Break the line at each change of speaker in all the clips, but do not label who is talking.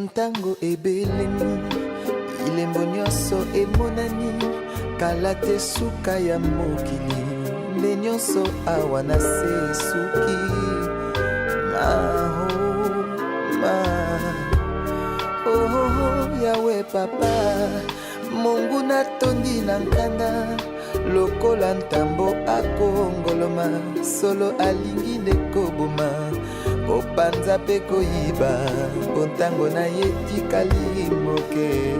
Bontango ebelemi, ilembo nyonso emonani, kala te suka ya mokili, nde nyonso awa na se suki. Oh, Yawe papa, Mungu natondi na nkanda, lokola ntambo akongoloma, solo alingi nde koboma, kopanza pe koyiba, bontango na ye tikali moke.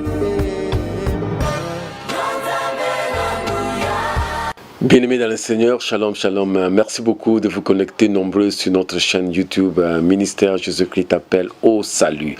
Bien-aimés dans le Seigneur, shalom, shalom. Merci beaucoup de vous connecter nombreux sur notre chaîne YouTube Ministère Jésus-Christ appelle au salut.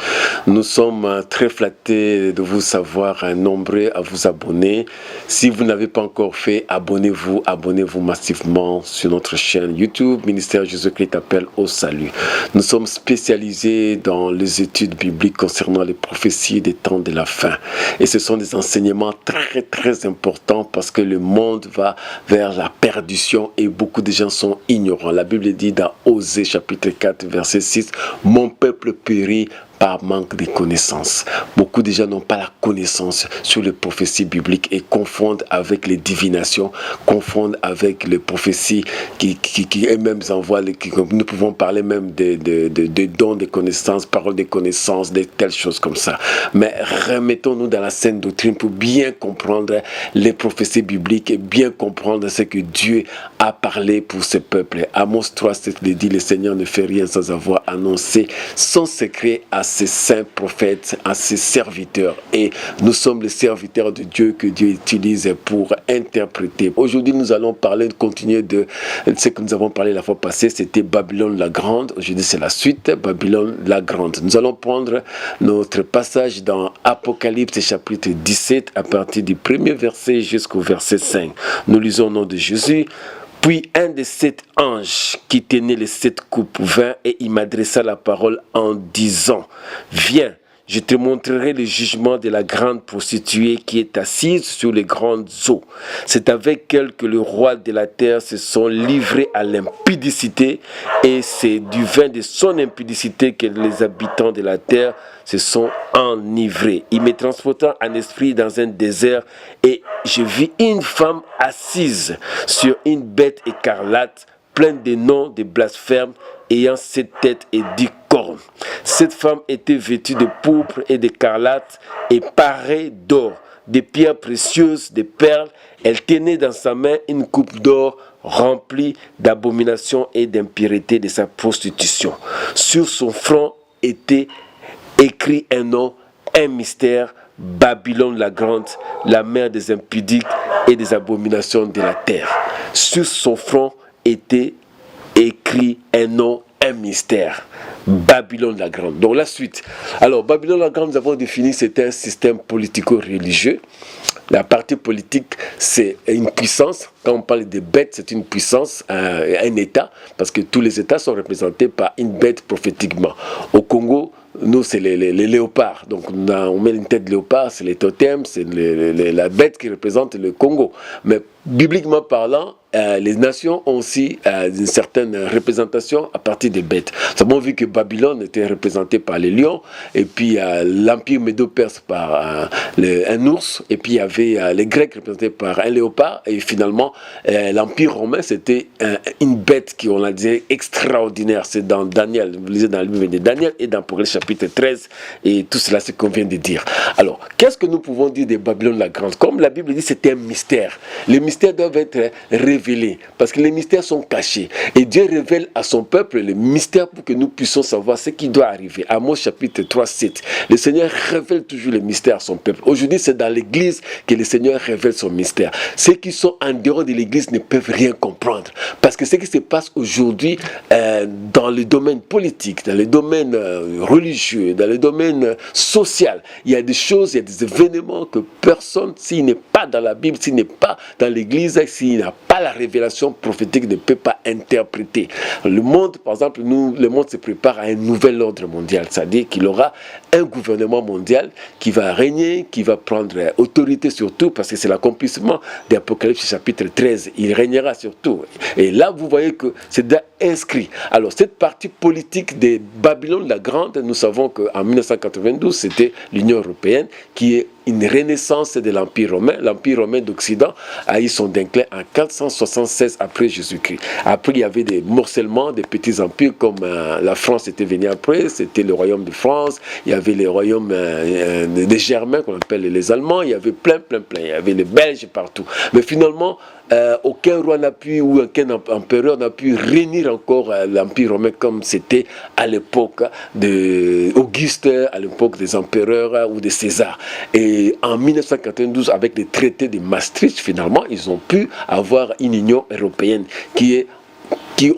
Nous sommes très flattés de vous savoir nombreux à vous abonner. Si vous n'avez pas encore fait, abonnez-vous massivement sur notre chaîne YouTube Ministère Jésus-Christ appelle au salut. Nous sommes spécialisés dans les études bibliques concernant les prophéties des temps de la fin. Et ce sont des enseignements très très importants parce que le monde va vers la perdition et beaucoup de gens sont ignorants. La Bible dit dans Osée chapitre 4 verset 6, « Mon peuple périt par manque de connaissances. » Beaucoup de gens n'ont pas la connaissance sur les prophéties bibliques et confondent avec les divinations, confondent avec les prophéties qui eux-mêmes envoient. Nous pouvons parler même de dons de connaissances, paroles de connaissances, de telles choses comme ça. Mais remettons-nous dans la saine doctrine pour bien comprendre les prophéties bibliques et bien comprendre ce que Dieu a parlé pour ce peuple. Amos 3, c'est le dit, le Seigneur ne fait rien sans avoir annoncé son secret à ses saints prophètes, à ses serviteurs. Et nous sommes les serviteurs de Dieu que Dieu utilise pour interpréter. Aujourd'hui, nous allons parler, continuer de ce que nous avons parlé la fois passée, c'était Babylone la Grande. Aujourd'hui, c'est la suite, Babylone la Grande. Nous allons prendre notre passage dans Apocalypse chapitre 17 à partir du premier verset jusqu'au verset 5. Nous lisons au nom de Jésus. Puis un des 7 anges qui tenait les 7 coupes vint et il m'adressa la parole en disant, « Viens, je te montrerai le jugement de la grande prostituée qui est assise sur les grandes eaux. C'est avec elle que le roi de la terre se sont livrés à l'impudicité et c'est du vin de son impudicité que les habitants de la terre se sont enivrés. Il me transporta en esprit dans un désert et je vis une femme assise sur une bête écarlate, pleine de noms de blasphèmes, ayant 7 têtes et 10 cornes. Cette femme était vêtue de pourpre et d'écarlate et parée d'or, de pierres précieuses, de perles. Elle tenait dans sa main une coupe d'or remplie d'abominations et d'impureté de sa prostitution. Sur son front était écrit un nom, un mystère, Babylone la Grande, la mère des impudiques et des abominations de la terre. Sur son front était écrit un nom, un mystère, Babylone la Grande. Donc la suite. Alors Babylone la Grande, nous avons défini, c'est un système politico-religieux. La partie politique, c'est une puissance. Quand on parle de bêtes, c'est une puissance, un État, parce que tous les États sont représentés par une bête prophétiquement. Au Congo, nous, c'est les léopards. Donc, on met une tête de léopard, c'est les totems, c'est la bête qui représente le Congo. Mais bibliquement parlant, les nations ont aussi une certaine représentation à partir des bêtes. Nous avons vu que Babylone était représentée par les lions, et puis l'Empire médo-perse par un ours, et puis il y avait les Grecs représentés par un léopard, et finalement, l'Empire romain, c'était une bête qui, on l'a dit, extraordinaire. C'est dans Daniel, vous lisez dans le livre de Daniel et dans Apocalypse chapitre 13, et tout cela, c'est ce qu'on vient de dire. Alors, qu'est-ce que nous pouvons dire de Babylone la Grande? Comme la Bible dit, c'était un mystère. Les mystères doivent être révélés, parce que les mystères sont cachés. Et Dieu révèle à son peuple les mystères pour que nous puissions savoir ce qui doit arriver. Amos chapitre 3, 7. Le Seigneur révèle toujours les mystères à son peuple. Aujourd'hui, c'est dans l'église que le Seigneur révèle son mystère. Ceux qui sont en dehors de l'église ne peuvent rien comprendre. Parce que ce qui se passe aujourd'hui dans le domaine politique, dans le domaine religieux, dans le domaine social, il y a des choses, il y a des événements que personne, s'il n'est pas dans la Bible, s'il n'est pas dans l'Église, s'il n'a pas la révélation prophétique, ne peut pas interpréter. Le monde, par exemple, le monde se prépare à un nouvel ordre mondial, c'est-à-dire qu'il aura un gouvernement mondial qui va régner, qui va prendre autorité sur tout, parce que c'est l'accomplissement d'Apocalypse chapitre 13, il régnera sur tout. Et là, vous voyez que c'est déjà inscrit. Alors, cette partie politique de Babylone la Grande, nous savons qu'en 1992, c'était l'Union européenne qui est une renaissance de l'Empire romain. L'Empire romain d'Occident a eu son déclin en 476 après Jésus-Christ. Après, il y avait des morcellements, des petits empires comme la France était venue après, c'était le royaume de France, il y avait les royaumes des Germains qu'on appelle les Allemands, il y avait plein, il y avait les Belges partout. Mais finalement, aucun roi n'a pu, ou aucun empereur n'a pu réunir encore l'Empire romain comme c'était à l'époque d'Auguste, à l'époque des empereurs ou de César. Et en 1992, avec les traités de Maastricht, finalement, ils ont pu avoir une Union européenne qui,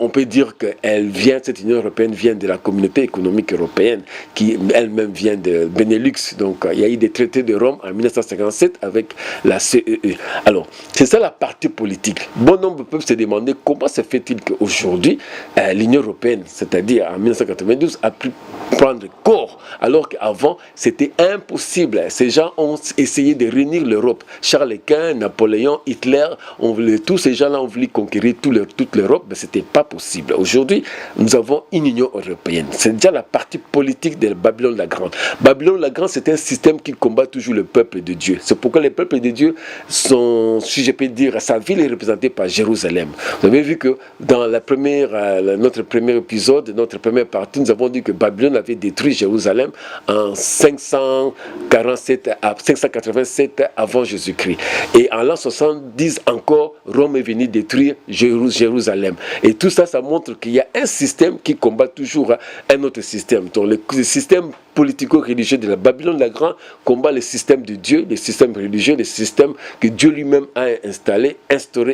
on peut dire qu'elle vient, cette Union européenne vient de la communauté économique européenne, qui elle-même vient de Benelux. Donc, il y a eu des traités de Rome en 1957 avec la CEE. Alors, c'est ça la partie politique. Bon nombre peuvent se demander comment se fait-il qu'aujourd'hui, l'Union européenne, c'est-à-dire en 1992, a pu prendre corps, alors qu'avant, c'était impossible. Ces gens ont essayé de réunir l'Europe. Charles Quint, Napoléon, Hitler, tous ces gens-là ont voulu conquérir toute l'Europe, mais c'était pas possible. Aujourd'hui, nous avons une Union européenne. C'est déjà la partie politique de Babylone la Grande. Babylone la Grande, c'est un système qui combat toujours le peuple de Dieu. C'est pourquoi les peuples de Dieu sont, si je peux dire, sa ville est représentée par Jérusalem. Vous avez vu que dans notre premier épisode, notre première partie, nous avons dit que Babylone avait détruit Jérusalem en 587 avant Jésus-Christ. Et en l'an 70 encore, Rome est venue détruire Jérusalem. Et tout ça, ça montre qu'il y a un système qui combat toujours un autre système. Donc le système politico-religieux de la Babylone la Grande combat le système de Dieu, le système religieux, le système que Dieu lui-même a instauré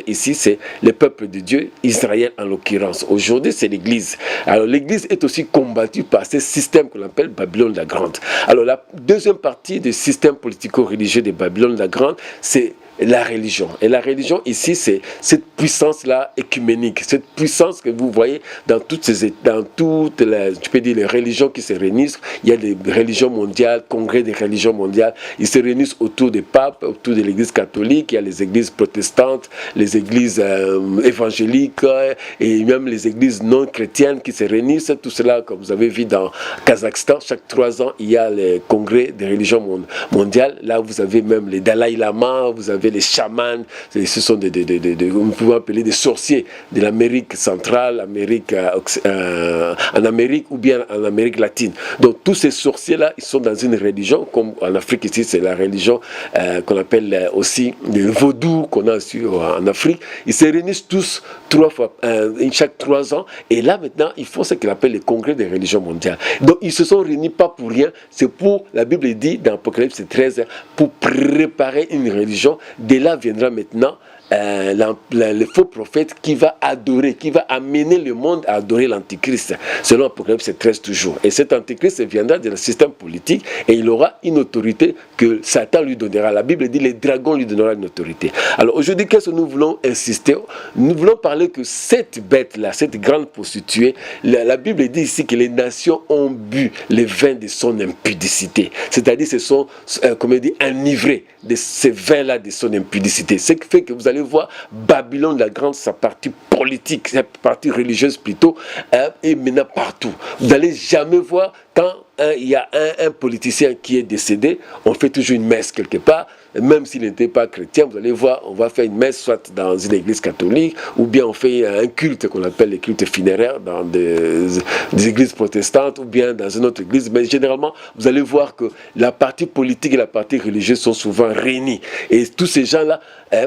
ici, c'est le peuple de Dieu, Israël en l'occurrence. Aujourd'hui, c'est l'Église. Alors l'Église est aussi combattue par ce système qu'on appelle Babylone la Grande. Alors la deuxième partie du système politico-religieux de Babylone la Grande, c'est la religion. Et la religion ici, c'est cette puissance-là écuménique, cette puissance que vous voyez dans toutes les, je peux dire, les religions qui se réunissent. Il y a des religions mondiales, congrès des religions mondiales. Ils se réunissent autour des papes, autour de l'église catholique. Il y a les églises protestantes, les églises évangéliques et même les églises non chrétiennes qui se réunissent. Tout cela, comme vous avez vu dans Kazakhstan, chaque 3 ans, il y a les congrès des religions mondiales. Là, vous avez même les Dalai Lama, vous avez les chamans, ce sont on peut appeler des sorciers de l'Amérique centrale, en Amérique ou bien en Amérique latine. Donc tous ces sorciers-là, ils sont dans une religion, comme en Afrique ici, c'est la religion qu'on appelle aussi le vaudou qu'on a aussi en Afrique. Ils se réunissent tous chaque 3 ans, et là maintenant, ils font ce qu'ils appellent les congrès des religions mondiales. Donc ils se sont réunis pas pour rien, c'est pour, la Bible dit dans Apocalypse 13, pour préparer une religion. De là viendra maintenant le faux prophète qui va adorer, qui va amener le monde à adorer l'antichrist, selon Apocalypse 13 toujours. Et cet antichrist viendra du système politique et il aura une autorité que Satan lui donnera. La Bible dit les dragons lui donneront une autorité. Alors aujourd'hui, qu'est-ce que nous voulons insister? Nous voulons parler que cette bête-là, cette grande prostituée, la Bible dit ici que les nations ont bu le vin de son impudicité. C'est-à-dire se sont, enivrés de ce vin-là de son impudicité. Ce qui fait que vous allez voir Babylone la Grande, sa partie politique, sa partie religieuse plutôt, et maintenant partout. Vous n'allez jamais voir quand il y a un politicien qui est décédé, on fait toujours une messe quelque part, même s'il n'était pas chrétien, vous allez voir, on va faire une messe soit dans une église catholique, ou bien on fait un culte qu'on appelle les cultes funéraires dans des églises protestantes, ou bien dans une autre église, mais généralement, vous allez voir que la partie politique et la partie religieuse sont souvent réunies. Et tous ces gens-là,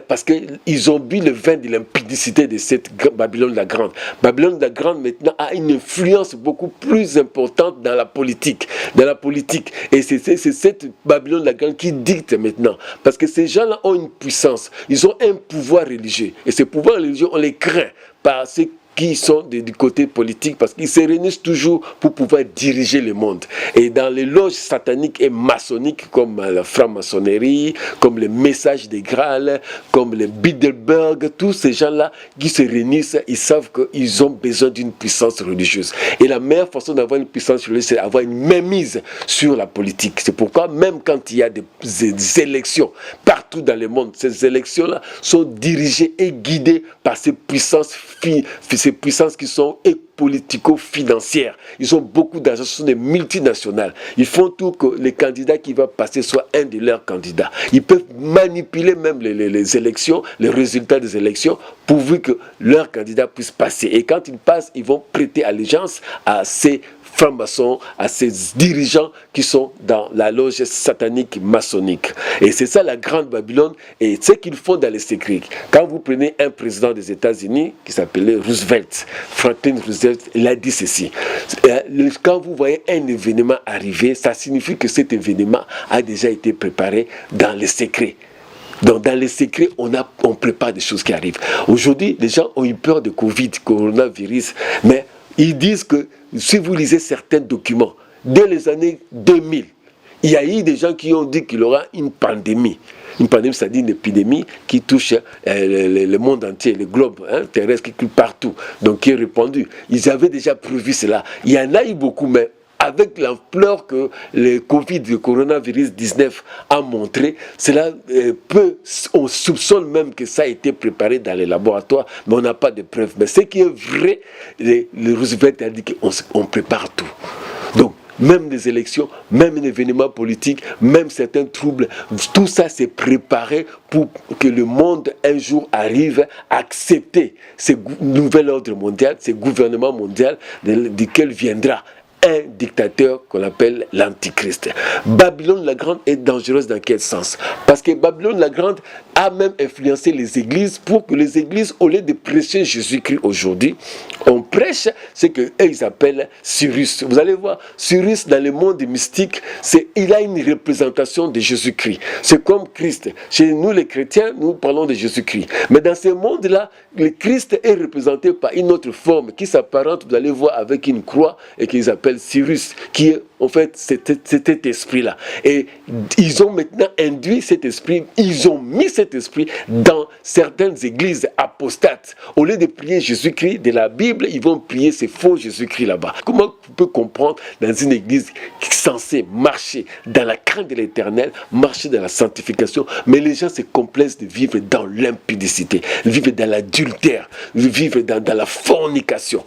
parce qu'ils ont bu le vin de l'impudicité de cette Babylone la Grande. Babylone la Grande, maintenant, a une influence beaucoup plus importante dans la politique. Et c'est cette Babylone la Grande qui dicte maintenant. Parce que ces gens-là ont une puissance, ils ont un pouvoir religieux. Et ces pouvoirs religieux, on les craint parce qui sont du côté politique, parce qu'ils se réunissent toujours pour pouvoir diriger le monde. Et dans les loges sataniques et maçonniques, comme la franc-maçonnerie, comme les messages des Graal, comme les Bilderberg, tous ces gens-là qui se réunissent, ils savent qu'ils ont besoin d'une puissance religieuse. Et la meilleure façon d'avoir une puissance religieuse, c'est d'avoir une mainmise sur la politique. C'est pourquoi même quand il y a des élections partout dans le monde, ces élections-là sont dirigées et guidées par ces puissances qui sont politico-financières. Ils ont beaucoup d'argent, ce sont des multinationales. Ils font tout que les candidats qui vont passer soit un de leurs candidats. Ils peuvent manipuler même les élections, les résultats des élections, pourvu que leur candidat puisse passer. Et quand ils passent, ils vont prêter allégeance à ces francs-maçons, à ces dirigeants qui sont dans la loge satanique maçonnique. Et c'est ça la grande Babylone, et ce qu'ils font dans les secrets. Quand vous prenez un président des États-Unis qui s'appelait Roosevelt, Franklin Roosevelt, il a dit ceci. Quand vous voyez un événement arriver, ça signifie que cet événement a déjà été préparé dans les secrets. Donc dans les secrets, on prépare des choses qui arrivent. Aujourd'hui, les gens ont eu peur de Covid, coronavirus, mais ils disent que si vous lisez certains documents, dès les années 2000, il y a eu des gens qui ont dit qu'il y aura une pandémie. Une pandémie, c'est-à-dire une épidémie qui touche le monde entier, le globe terrestre qui coule partout, donc qui est répandu. Ils avaient déjà prévu cela. Il y en a eu beaucoup, mais avec l'ampleur que le Covid, le coronavirus 19 a montré, cela on soupçonne même que ça a été préparé dans les laboratoires, mais on n'a pas de preuves. Mais ce qui est vrai, le Roosevelt a dit qu'on prépare tout. Donc, même les élections, même un événement politique, même certains troubles, tout ça c'est préparé pour que le monde un jour arrive à accepter ce nouvel ordre mondial, ce gouvernement mondial duquel viendra un dictateur qu'on appelle l'Antichrist. Babylone la Grande est dangereuse dans quel sens? Parce que Babylone la Grande a même influencé les églises pour que les églises, au lieu de prêcher Jésus-Christ aujourd'hui, on prêche ce qu'ils appellent Cyrus. Vous allez voir, Cyrus dans le monde mystique, il a une représentation de Jésus-Christ. C'est comme Christ. Chez nous les chrétiens, nous parlons de Jésus-Christ. Mais dans ce monde-là, le Christ est représenté par une autre forme qui s'apparente, vous allez voir, avec une croix et qu'ils appellent Cyrus, qui est en fait cet esprit-là. Et ils ont maintenant induit cet esprit, ils ont mis cet esprit dans certaines églises apostates. Au lieu de prier Jésus-Christ de la Bible, ils vont prier ces faux Jésus-Christ là-bas. Comment on peut comprendre dans une église qui est censée marcher dans la crainte de l'éternel, marcher dans la sanctification, mais les gens se complaisent de vivre dans l'impudicité, vivre dans l'adultère, vivre dans la fornication,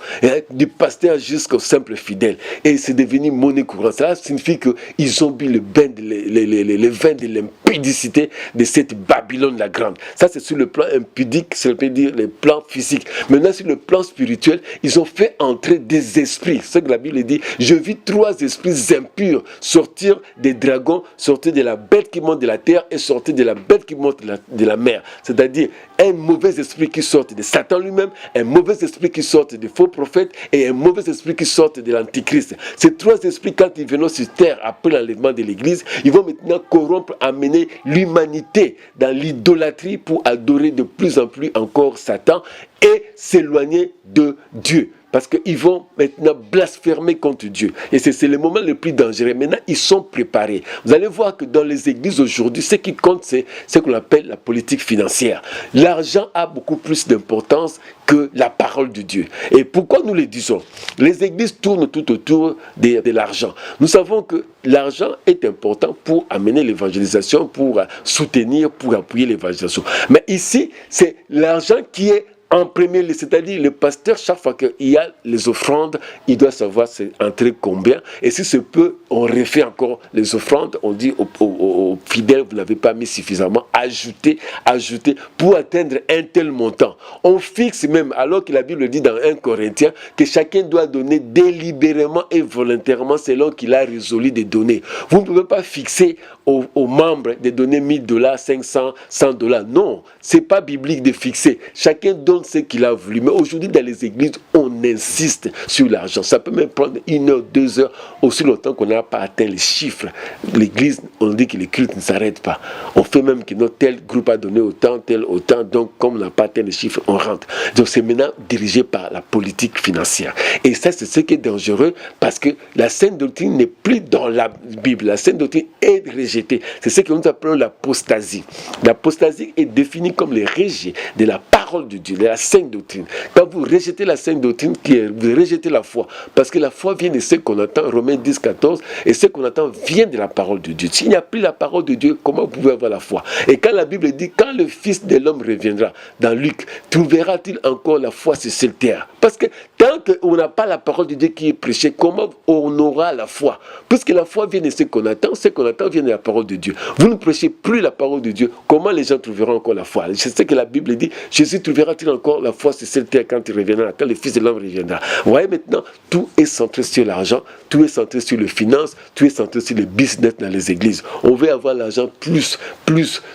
du pasteur jusqu'au simple fidèle. Et c'est devenu monnaie courante. Cela signifie qu'ils ont bu le vin de l'impudicité de cette Babylone la Grande. Ça, c'est sur le plan impudique, ça veut dire le plan physique. Maintenant, sur le plan spirituel, ils ont fait entrer des esprits. C'est ce que la Bible dit. Je vis 3 esprits impurs sortir des dragons, sortir de la bête qui monte de la terre et sortir de la bête qui monte de la mer. C'est-à-dire un mauvais esprit qui sort de Satan lui-même, un mauvais esprit qui sort des faux prophètes et un mauvais esprit qui sort de l'Antichrist. Ces 3 esprits, quand ils viennent sur terre après l'enlèvement de l'Église, ils vont maintenant corrompre, amener l'humanité dans l'idolâtrie pour adorer de plus en plus encore Satan et s'éloigner de Dieu. Parce qu'ils vont maintenant blasphémer contre Dieu. Et c'est le moment le plus dangereux. Maintenant, ils sont préparés. Vous allez voir que dans les églises aujourd'hui, ce qui compte, c'est ce qu'on appelle la politique financière. L'argent a beaucoup plus d'importance que la parole de Dieu. Et pourquoi nous le disons? Les églises tournent tout autour de l'argent. Nous savons que l'argent est important pour amener l'évangélisation, pour soutenir, pour appuyer l'évangélisation. Mais ici, c'est l'argent qui est en premier lieu, c'est-à-dire le pasteur, chaque fois qu'il y a les offrandes, il doit savoir c'est entré combien. Et si ce peut, on refait encore les offrandes, on dit aux fidèles, vous n'avez pas mis suffisamment, ajoutez pour atteindre un tel montant. On fixe même, alors que la Bible dit dans 1 Corinthiens, que chacun doit donner délibérément et volontairement selon qu'il a résolu de donner. Vous ne pouvez pas fixer aux membres de donner $1000, $500, $100. Non, ce n'est pas biblique de fixer. Chacun donne donne ce qu'il a voulu. Mais aujourd'hui, dans les églises, on insiste sur l'argent. Ça peut même prendre 1 heure, 2 heures, aussi longtemps qu'on n'a pas atteint les chiffres. L'église, on dit que les cultes ne s'arrêtent pas. On fait même que notre tel groupe a donné autant, tel autant. Donc, comme on n'a pas atteint les chiffres, on rentre. Donc, c'est maintenant dirigé par la politique financière. Et ça, c'est ce qui est dangereux parce que la sainte doctrine n'est plus dans la Bible. La sainte doctrine est rejetée. C'est ce que nous appelons l'apostasie. L'apostasie est définie comme le rejet de la parole de Dieu, de la sainte doctrine. Quand vous rejetez la sainte doctrine, vous rejetez la foi. Parce que la foi vient de ce qu'on entend, Romains 10, 14, et ce qu'on entend vient de la parole de Dieu. S'il n'y a plus la parole de Dieu, comment vous pouvez avoir la foi? Et quand la Bible dit, quand le Fils de l'homme reviendra, dans Luc, trouvera-t-il encore la foi sur cette terre? Parce que tant qu'on n'a pas la parole de Dieu qui est prêchée, comment on aura la foi? Puisque la foi vient de ce qu'on attend vient de la parole de Dieu. Vous ne prêchez plus la parole de Dieu, comment les gens trouveront encore la foi? C'est ce que la Bible dit, Jésus trouvera-t-il encore la foi sur cette terre quand il reviendra, quand le Fils de l'homme reviendra? Vous voyez maintenant, tout est centré sur l'argent, tout est centré sur les finances, tout est centré sur le business dans les églises. On veut avoir l'argent plus.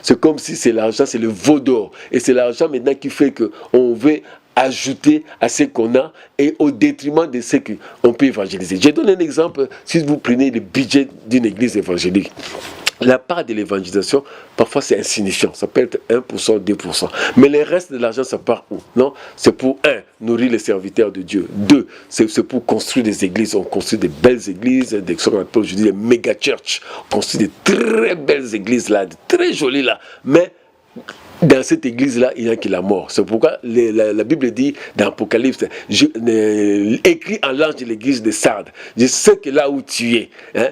C'est comme si c'est l'argent, c'est le veau d'or. Et c'est l'argent maintenant qui fait qu'on veut ajouter à ce qu'on a et au détriment de ce qu'on peut évangéliser. Je donne un exemple, si vous prenez le budget d'une église évangélique. La part de l'évangélisation, parfois c'est insignifiant, ça peut être 1%, 2%. Mais le reste de l'argent, ça part où? Non, c'est pour, nourrir les serviteurs de Dieu. 2, c'est pour construire des églises. On construit des belles églises, ce qu'on appelle aujourd'hui des méga church. On construit des très belles églises là, très jolies là. Mais dans cette église-là, il n'y a que la mort. C'est pourquoi la Bible dit dans Apocalypse, écrit en l'ange de l'église de Sardes, je sais que là où tu es,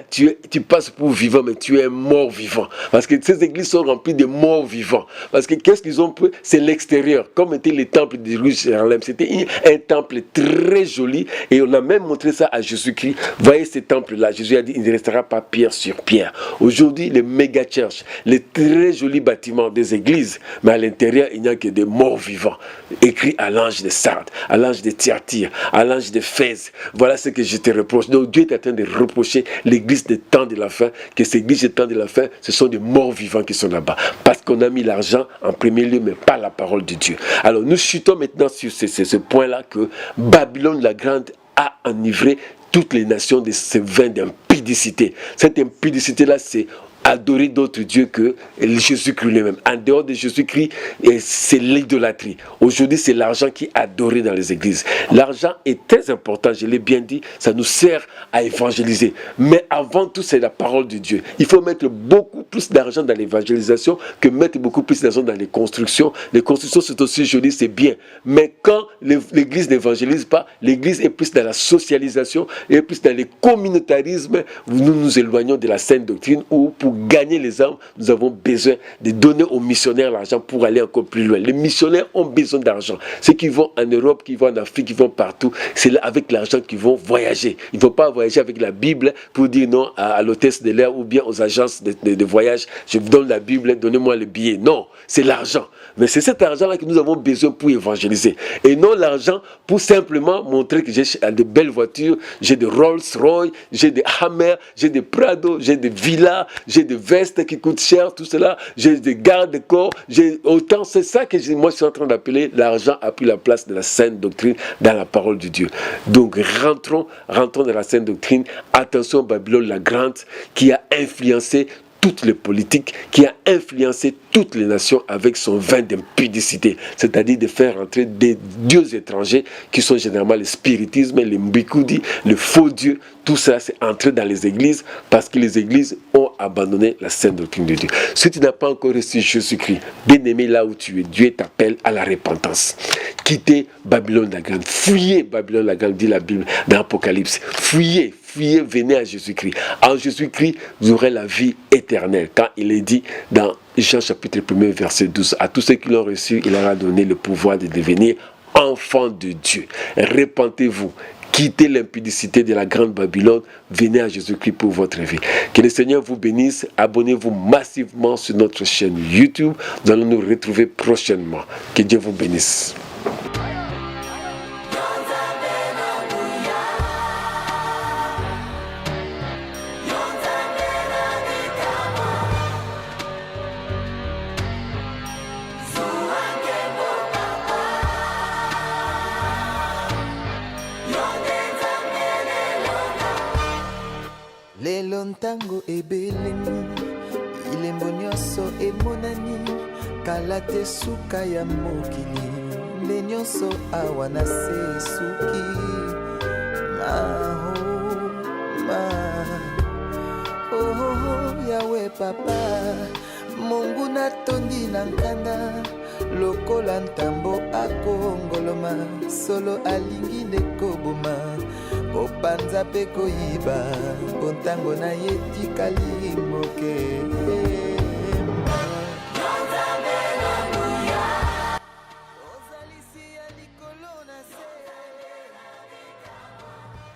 tu passes pour vivant, mais tu es mort vivant. Parce que ces églises sont remplies de morts vivants. Parce que qu'est-ce qu'ils ont pris? C'est l'extérieur. Comme était le temple de Jérusalem, c'était un temple très joli. Et on a même montré ça à Jésus-Christ. Voyez ce temple-là. Jésus a dit, il ne restera pas pierre sur pierre. Aujourd'hui, les méga church, les très jolis bâtiments des églises, mais à l'intérieur, il n'y a que des morts vivants. Écrit à l'ange de Sardes, à l'ange de Thyatire, à l'ange de Éphèse. Voilà ce que je te reproche. Donc Dieu est en train de reprocher l'église des temps de la fin, que ces églises des temps de la fin, ce sont des morts vivants qui sont là-bas. Parce qu'on a mis l'argent en premier lieu, mais pas la parole de Dieu. Alors nous chutons maintenant sur ce point-là que Babylone la Grande a enivré toutes les nations de ce vin d'impudicité. Cette impudicité-là, c'est adorer d'autres dieux que Jésus-Christ lui-même. En dehors de Jésus-Christ, c'est l'idolâtrie. Aujourd'hui, c'est l'argent qui est adoré dans les églises. L'argent est très important, je l'ai bien dit, ça nous sert à évangéliser. Mais avant tout, c'est la parole de Dieu. Il faut mettre beaucoup plus d'argent dans l'évangélisation que mettre beaucoup plus d'argent dans les constructions. Les constructions, c'est aussi joli, c'est bien. Mais quand l'église n'évangélise pas, l'église est plus dans la socialisation et plus dans le communautarisme. Nous nous éloignons de la sainte doctrine où pour gagner les âmes, nous avons besoin de donner aux missionnaires l'argent pour aller encore plus loin. Les missionnaires ont besoin d'argent. Ceux qui vont en Europe, qui vont en Afrique, qui vont partout, c'est là avec l'argent qu'ils vont voyager. Ils ne vont pas voyager avec la Bible pour dire non à l'hôtesse de l'air ou bien aux agences de voyage. Je vous donne la Bible, donnez-moi le billet. Non, c'est l'argent. Mais c'est cet argent-là que nous avons besoin pour évangéliser. Et non l'argent pour simplement montrer que j'ai de belles voitures, j'ai de Rolls-Royce, j'ai des Hammer, j'ai des Prado, j'ai des villas, j'ai des vestes qui coûtent cher, tout cela, j'ai des gardes-corps, j'ai autant, c'est ça que moi je suis en train d'appeler l'argent a pris la place de la sainte doctrine dans la parole de Dieu. Donc rentrons dans la sainte doctrine. Attention, Babylone la Grande qui a influencé toutes les politiques, qui a influencé toutes les nations avec son vin d'impudicité, c'est-à-dire de faire entrer des dieux étrangers qui sont généralement le spiritisme, les mbikoudi, le faux dieu. Tout ça, c'est entré dans les églises parce que les églises ont abandonné la sainte doctrine de Dieu. Si tu n'as pas encore reçu Jésus-Christ, bien-aimé là où tu es, Dieu t'appelle à la repentance. Quittez Babylone la Grande, fuyez Babylone la Grande, dit la Bible dans l'Apocalypse. Fuyez, venez à Jésus-Christ. En Jésus-Christ, vous aurez la vie éternelle. Quand il est dit dans Jean chapitre 1, verset 12, à tous ceux qui l'ont reçu, il leur a donné le pouvoir de devenir enfants de Dieu. Repentez-vous. Quittez l'impudicité de la grande Babylone, venez à Jésus-Christ pour votre vie. Que le Seigneur vous bénisse, abonnez-vous massivement sur notre chaîne YouTube. Nous allons nous retrouver prochainement. Que Dieu vous bénisse.
ntango ebelemi bilembo nyonso emonani kala te suka ya mokili nde nyonso awa na se suki yawe papa Mungu natondi na nkanda lokola ntambo akongoloma solo alingi nde koboma kopanza mpe koyiba mpo ntango na ye tikali moke